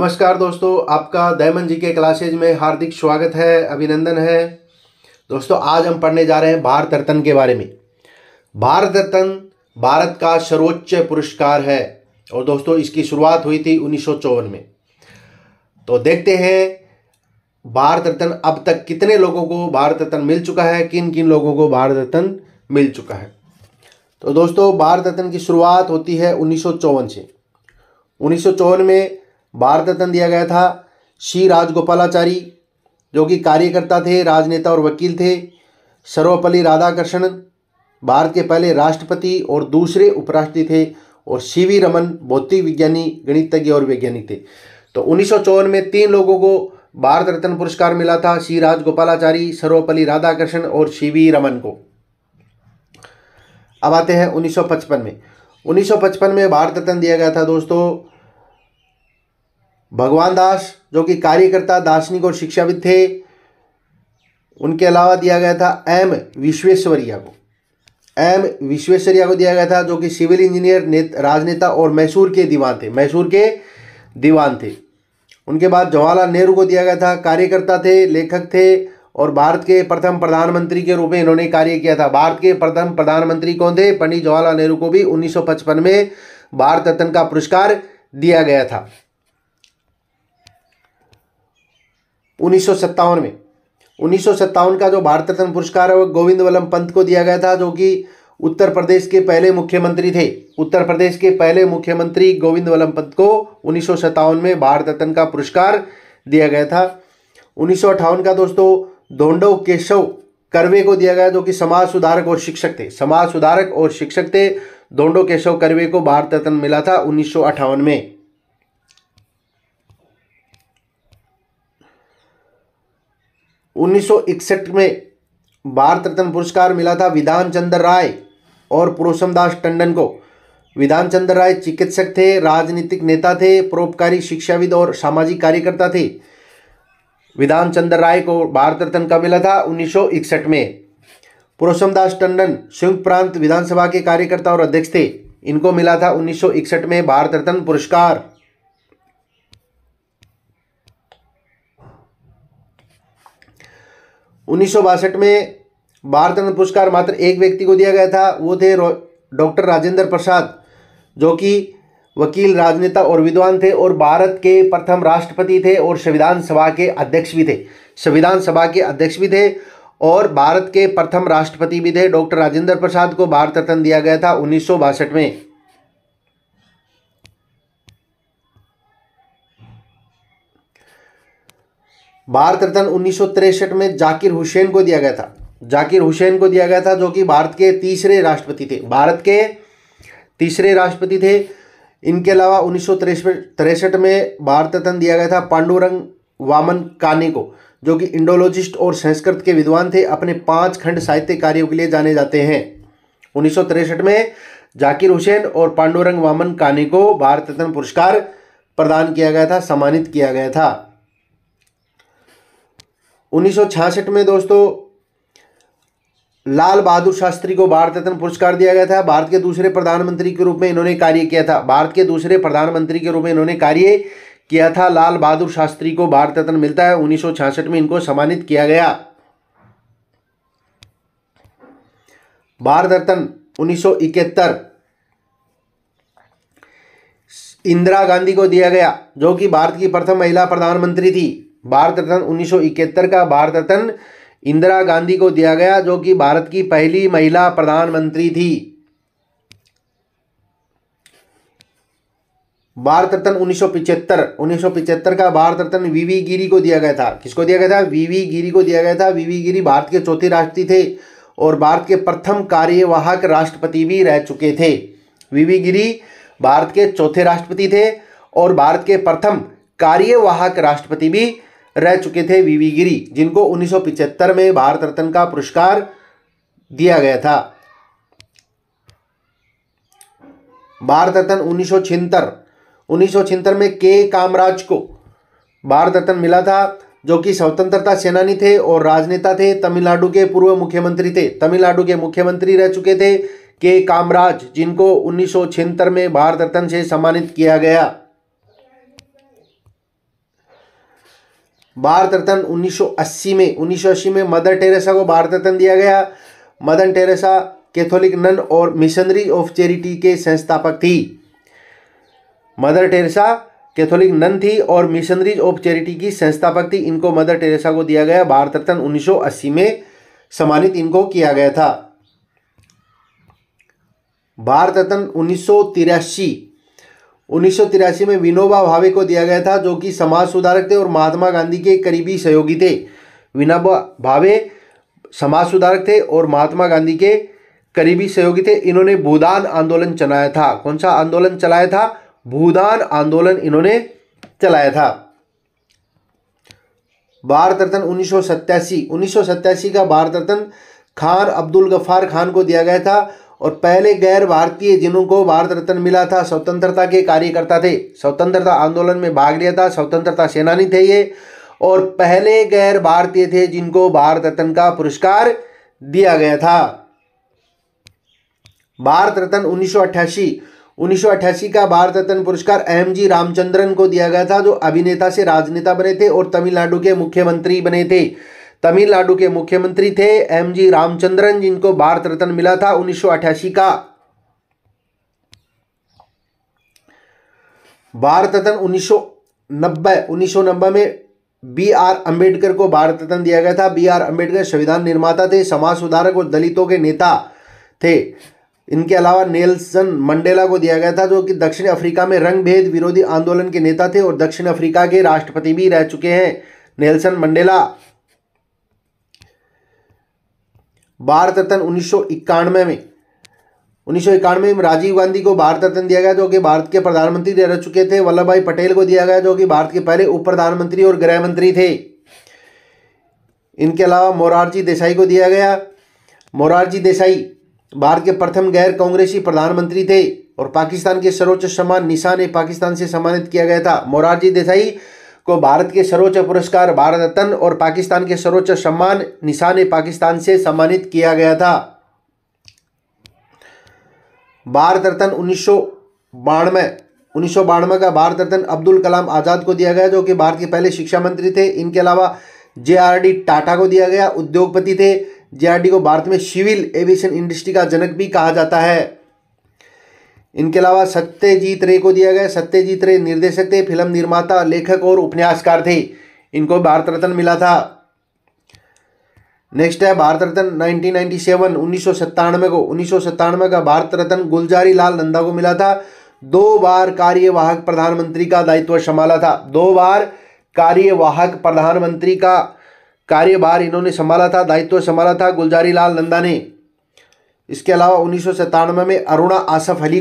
नमस्कार दोस्तों, आपका डायमंड जी के क्लासेज में हार्दिक स्वागत है, अभिनंदन है। दोस्तों, आज हम पढ़ने जा रहे हैं भारत रत्न के बारे में। भारत रत्न भारत का सर्वोच्च पुरस्कार है और दोस्तों इसकी शुरुआत हुई थी 1954 में। तो देखते हैं भारत रत्न अब तक कितने लोगों को भारत रत्न मिल चुका है, किन किन लोगों को भारत रत्न मिल चुका है। तो दोस्तों, भारत रत्न की शुरुआत होती है 1954 से। 1954 में भारत रत्न दिया गया था श्री राजगोपालाचारी, जो कि कार्यकर्ता थे, राजनेता और वकील थे। सर्वपल्ली राधाकृष्णन भारत के पहले राष्ट्रपति और दूसरे उपराष्ट्रपति थे, और सीवी रमन भौतिक विज्ञानी, गणितज्ञ और वैज्ञानिक थे। तो 1954 में 3 लोगों को भारत रत्न पुरस्कार मिला था, श्री राजगोपालाचारी, सर्वपल्ली राधाकृष्णन और सीवी रमन को। अब आते हैं 1955 में। 1955 में भारत रत्न दिया गया था दोस्तों भगवान दास, जो कि कार्यकर्ता, दार्शनिक और शिक्षाविद थे। उनके अलावा दिया गया था एम विश्वेश्वरैया को दिया गया था, जो कि सिविल इंजीनियर, राजनेता और मैसूर के दीवान थे। उनके बाद जवाहरलाल नेहरू को दिया गया था, कार्यकर्ता थे, लेखक थे और भारत के प्रथम प्रधानमंत्री के रूप में इन्होंने कार्य किया था। भारत के प्रथम प्रधानमंत्री कौन थे? पंडित जवाहरलाल नेहरू को भी 1955 में भारत रत्न का पुरस्कार दिया गया था। 1957 का जो भारत रत्न पुरस्कार है वो गोविंद वल्लभ पंत को दिया गया था, जो कि उत्तर प्रदेश के पहले मुख्यमंत्री थे। उत्तर प्रदेश के पहले मुख्यमंत्री गोविंद वल्लभ पंत को 1957 में भारत रत्न का पुरस्कार दिया गया था। 1958 का दोस्तों धोंडो केशव कर्वे को दिया गया, जो कि समाज सुधारक और शिक्षक थे। धोंडो केशव कर्वे को भारत रत्न मिला था 1958 में। 1961 में भारत रत्न पुरस्कार मिला था विधान चंद्र राय और पुरुषोत्तम दास टंडन को। विधान चंद्र राय चिकित्सक थे, राजनीतिक नेता थे, परोपकारी शिक्षाविद और सामाजिक कार्यकर्ता थे। विधान चंद्र राय को भारत रत्न कब मिला था? 1961 में। पुरुषोत्तम दास टंडन संयुक्त प्रांत विधानसभा के कार्यकर्ता और अध्यक्ष थे। इनको मिला था 1961 में भारत रत्न पुरस्कार। 1962 में भारत रत्न पुरस्कार मात्र एक व्यक्ति को दिया गया था, वो थे डॉक्टर राजेंद्र प्रसाद, जो कि वकील, राजनेता और विद्वान थे और भारत के प्रथम राष्ट्रपति थे और संविधान सभा के अध्यक्ष भी थे और भारत के प्रथम राष्ट्रपति भी थे। डॉक्टर राजेंद्र प्रसाद को भारत रत्न दिया गया था 1962 में। भारत रत्न 1963 में जाकिर हुसैन को दिया गया था, जो कि भारत के तीसरे राष्ट्रपति थे। इनके अलावा 1963 में भारत रत्न दिया गया था पांडुरंग वामन काने को, जो कि इंडोलॉजिस्ट और संस्कृत के विद्वान थे। अपने 5 खंड साहित्य कार्यों के लिए जाने जाते हैं। 1963 में जाकिर हुसैन और पांडुरंग वामन काने को भारत रत्न पुरस्कार प्रदान किया गया था, सम्मानित किया गया था। 1966 में दोस्तों लाल बहादुर शास्त्री को भारत रत्न पुरस्कार दिया गया था। भारत के दूसरे प्रधानमंत्री के रूप में इन्होंने कार्य किया था। लाल बहादुर शास्त्री को भारत रत्न मिलता है। 1966 में इनको सम्मानित किया गया। भारत रत्न 1971 इंदिरा गांधी को दिया गया, जो कि भारत की प्रथम महिला प्रधानमंत्री थी। भारत रत्न 1971 का भारत रत्न इंदिरा गांधी को दिया गया, जो कि भारत की पहली महिला प्रधानमंत्री थी। भारत रत्न 1975 का भारत रत्न वीवी गिरी को दिया गया था। किसको दिया गया था? वीवी गिरी को दिया गया था। वीवी गिरी भारत के चौथे राष्ट्रपति थे और भारत के प्रथम कार्यवाहक राष्ट्रपति भी रह चुके थे। वीवी गिरी भारत के चौथे राष्ट्रपति थे और भारत के प्रथम कार्यवाहक राष्ट्रपति भी रह चुके थे, वीवी गिरी, जिनको 1975 में भारत रत्न का पुरस्कार दिया गया था। भारत रत्न 1976 में के कामराज को भारत रत्न मिला था, जो कि स्वतंत्रता सेनानी थे और राजनेता थे। तमिलनाडु के पूर्व मुख्यमंत्री थे, तमिलनाडु के मुख्यमंत्री रह चुके थे के कामराज, जिनको 1976 में भारत रत्न से सम्मानित किया गया। भारत रत्न 1980 में मदर टेरेसा को भारत रत्न दिया गया। मदर टेरेसा कैथोलिक नन और मिशनरी ऑफ चैरिटी के संस्थापक थी। मदर टेरेसा कैथोलिक नन थी और मिशनरीज ऑफ चैरिटी की संस्थापक थी। इनको मदर टेरेसा को दिया गया भारत रत्न 1980 में सम्मानित इनको किया गया था। भारत रत्न 1983 में विनोबा भावे को दिया गया था, जो कि समाज सुधारक थे और महात्मा गांधी के करीबी सहयोगी थे। विनोबा भावे समाज सुधारक थे और महात्मा गांधी के करीबी सहयोगी थे। इन्होंने भूदान आंदोलन चलाया था। कौन सा आंदोलन चलाया था? भूदान आंदोलन इन्होंने चलाया था। भारत रत्न 1987 का भारत रत्न खान अब्दुल गफ्फार खान को दिया गया था और पहले गैर भारतीय जिनको भारत रत्न मिला था स्वतंत्रता के कार्यकर्ता थे। स्वतंत्रता आंदोलन में भाग लिया था, स्वतंत्रता सेनानी थे ये, और पहले गैर भारतीय थे जिनको भारत रत्न का पुरस्कार दिया गया था। भारत रत्न 1988 का भारत रत्न पुरस्कार एम.जी. रामचंद्रन को दिया गया था, जो अभिनेता से राजनेता बने थे और तमिलनाडु के मुख्यमंत्री बने थे। तमिलनाडु के मुख्यमंत्री थे एम.जी. रामचंद्रन, जिनको भारत रत्न मिला था 1988 का। भारत रत्न 1990 में बी.आर. अंबेडकर को भारत रत्न दिया गया था। बी.आर. अंबेडकर संविधान निर्माता थे, समाज सुधारक और दलितों के नेता थे। इनके अलावा नेल्सन मंडेला को दिया गया था, जो कि दक्षिण अफ्रीका में रंग भेद विरोधी आंदोलन के नेता थे और दक्षिण अफ्रीका के राष्ट्रपति भी रह चुके हैं नेल्सन मंडेला। भारत रत्न 1991 में राजीव गांधी को भारत रत्न दिया गया, जो कि भारत के प्रधानमंत्री रह चुके थे। वल्लभ भाई पटेल को दिया गया, जो कि भारत के पहले उप प्रधानमंत्री और गृह मंत्री थे। इनके अलावा मोरारजी देसाई को दिया गया। मोरारजी देसाई भारत के प्रथम गैर कांग्रेसी प्रधानमंत्री थे और पाकिस्तान के सर्वोच्च सम्मान निशान पाकिस्तान से सम्मानित किया गया था। मोरारजी देसाई को भारत के सर्वोच्च पुरस्कार भारत रत्न और पाकिस्तान के सर्वोच्च सम्मान निशान पाकिस्तान से सम्मानित किया गया था। भारत रत्न 1992 का भारत रत्न अब्दुल कलाम आजाद को दिया गया, जो कि भारत के पहले शिक्षा मंत्री थे। इनके अलावा जे.आर.डी. टाटा को दिया गया, उद्योगपति थे। जे.आर.डी. को भारत में सिविल एविएशन इंडस्ट्री का जनक भी कहा जाता है। इनके अलावा सत्यजीत रे को दिया गया। सत्यजीत रे निर्देशक थे, फिल्म निर्माता, लेखक और उपन्यासकार थे। इनको भारत रत्न मिला था। नेक्स्ट है भारत रत्न 1997 का भारत रत्न गुलजारी लाल नंदा को मिला था। 2 बार कार्यवाहक प्रधानमंत्री का दायित्व संभाला था। 2 बार कार्यवाहक प्रधानमंत्री का कार्यभार इन्होंने संभाला था, दायित्व संभाला था गुलजारी लाल नंदा ने। इसके अलावा 1997 में अरुणा आसफ अली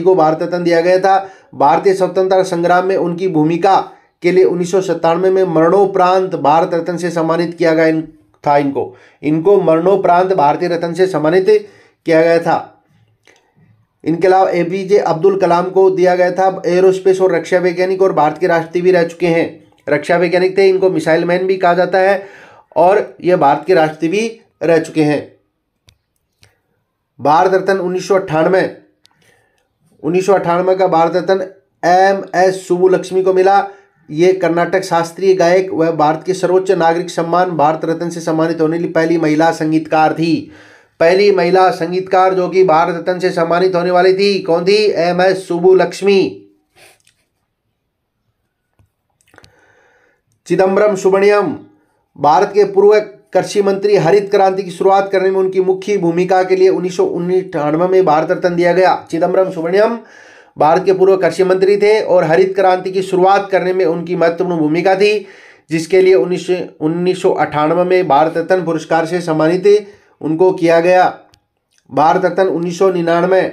को भारत रत्न दिया गया था। भारतीय स्वतंत्रता संग्राम में उनकी भूमिका के लिए 1997 में मरणोपरांत भारत रत्न से सम्मानित किया गया था। इनको मरणोपरांत भारतीय रत्न से सम्मानित किया गया था। इनके अलावा एपीजे अब्दुल कलाम को दिया गया था, एरोस्पेस और रक्षा वैज्ञानिक और भारत के राष्ट्रपति भी रह चुके हैं। रक्षा वैज्ञानिक थे, इनको मिसाइल मैन भी कहा जाता है और ये भारत के राष्ट्रपति भी रह चुके हैं। भारत रत्न 1998 का भारत रत्न एम.एस. सुब्बुलक्ष्मी को मिला। ये कर्नाटक शास्त्रीय गायक व भारत के सर्वोच्च नागरिक सम्मान भारत रत्न से सम्मानित होने वाली पहली महिला संगीतकार थी। पहली महिला संगीतकार जो कि भारत रत्न से सम्मानित होने वाली थी, कौन थी? एम.एस. सुब्बुलक्ष्मी। चिदम्बरम सुब्रमण्यम भारत के पूर्व कृषि मंत्री, हरित क्रांति की शुरुआत करने में उनकी मुख्य भूमिका के लिए 1998 में भारत रत्न दिया गया। चिदम्बरम सुब्रमण्यम भारत के पूर्व कृषि मंत्री थे और हरित क्रांति की शुरुआत करने में उनकी महत्वपूर्ण भूमिका थी, जिसके लिए 1998 में भारत रत्न पुरस्कार से सम्मानित उनको किया गया। भारत रत्न 1999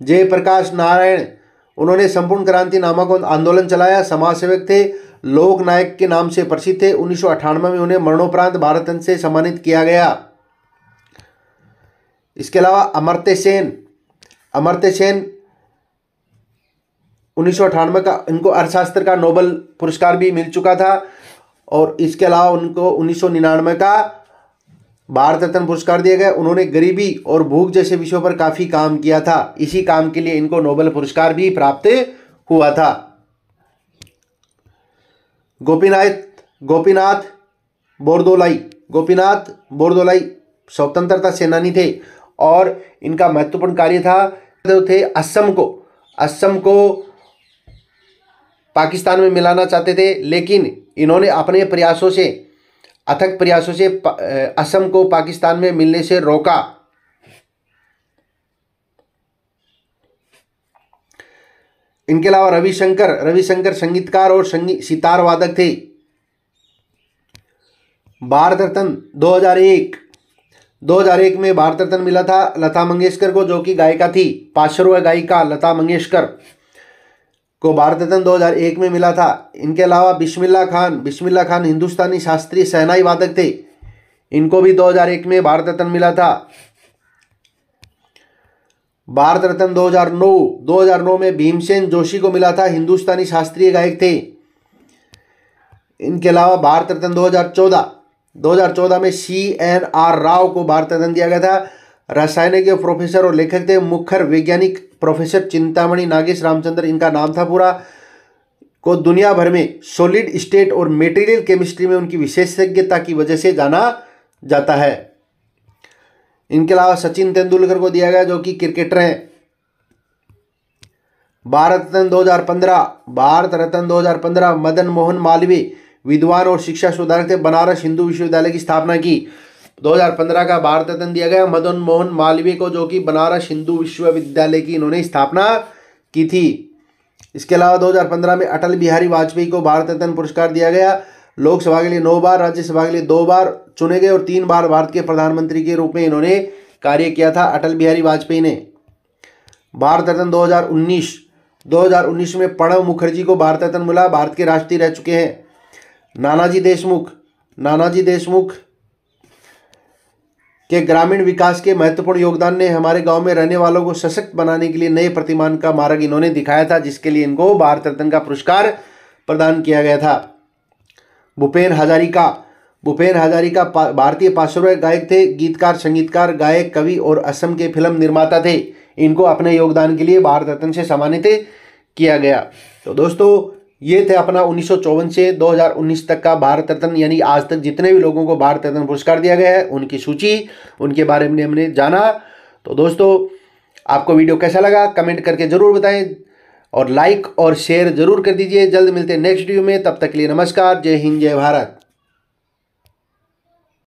जयप्रकाश नारायण, उन्होंने संपूर्ण क्रांति नामक आंदोलन चलाया, समाज सेवक थे, लोक नायक के नाम से प्रसिद्ध थे। 1998 में उन्हें मरणोपरांत भारत रत्न से सम्मानित किया गया। इसके अलावा अमर्त्य सेन 1998 का इनको अर्थशास्त्र का नोबेल पुरस्कार भी मिल चुका था और इसके अलावा उनको 1999 का भारत रत्न पुरस्कार दिया गया। उन्होंने गरीबी और भूख जैसे विषयों पर काफ़ी काम किया था, इसी काम के लिए इनको नोबेल पुरस्कार भी प्राप्त हुआ था। गोपीनाथ गोपीनाथ बोरदोलाई स्वतंत्रता सेनानी थे और इनका महत्वपूर्ण कार्य था थे असम को पाकिस्तान में मिलाना चाहते थे, लेकिन इन्होंने अपने अथक प्रयासों से असम को पाकिस्तान में मिलने से रोका। इनके अलावा रविशंकर संगीतकार और सितार वादक थे। भारत रत्न 2001 में भारत रत्न मिला था लता मंगेशकर को, जो कि गायिका थी। पार्श्व गायिका लता मंगेशकर को भारत रत्न 2001 में मिला था। इनके अलावा बिस्मिल्लाह खान हिंदुस्तानी शास्त्रीय शहनाई वादक थे, इनको भी 2001 में भारत रत्न मिला था। भारत रत्न 2009 में भीमसेन जोशी को मिला था, हिंदुस्तानी शास्त्रीय गायक थे। इनके अलावा भारत रत्न 2014 में CNR राव को भारत रत्न दिया गया था। रसायन के प्रोफेसर और लेखक थे मुखर वैज्ञानिक प्रोफेसर चिंतामणि नागेश रामचंद्र, इनका नाम था पूरा। को दुनिया भर में सॉलिड स्टेट और मेटेरियल केमिस्ट्री में उनकी विशेषज्ञता की वजह से जाना जाता है। इनके अलावा सचिन तेंदुलकर को दिया गया, जो कि क्रिकेटर हैं। भारत रत्न 2015 मदन मोहन मालवीय विद्वान और शिक्षा सुधारक थे, बनारस हिंदू विश्वविद्यालय की स्थापना की। 2015 का भारत रत्न दिया गया मदन मोहन मालवीय को, जो कि बनारस हिंदू विश्वविद्यालय की इन्होंने स्थापना की थी। इसके अलावा 2015 में अटल बिहारी वाजपेयी को भारत रत्न पुरस्कार दिया गया। लोकसभा के लिए 9 बार, राज्यसभा के लिए 2 बार चुने गए और 3 बार भारत के प्रधानमंत्री के रूप में इन्होंने कार्य किया था अटल बिहारी वाजपेयी ने। भारत रत्न 2019 में प्रणब मुखर्जी को भारत रत्न मिला, भारत के राष्ट्रपति रह चुके हैं। नानाजी देशमुख के ग्रामीण विकास के महत्वपूर्ण योगदान ने हमारे गांव में रहने वालों को सशक्त बनाने के लिए नए प्रतिमान का मार्ग इन्होंने दिखाया था, जिसके लिए इनको भारत रत्न का पुरस्कार प्रदान किया गया था। भूपेन हजारिका भारतीय पार्श्व गायक थे, गीतकार, संगीतकार, गायक, कवि और असम के फिल्म निर्माता थे। इनको अपने योगदान के लिए भारत रत्न से सम्मानित किया गया। तो दोस्तों, ये थे अपना 1954 से 2019 तक का भारत रत्न, यानी आज तक जितने भी लोगों को भारत रत्न पुरस्कार दिया गया है उनकी सूची, उनके बारे में हमने जाना। तो दोस्तों, आपको वीडियो कैसा लगा कमेंट करके ज़रूर बताएं और लाइक और शेयर ज़रूर कर दीजिए। जल्द मिलते हैं नेक्स्ट वीडियो में, तब तक के लिए नमस्कार, जय हिंद, जय भारत।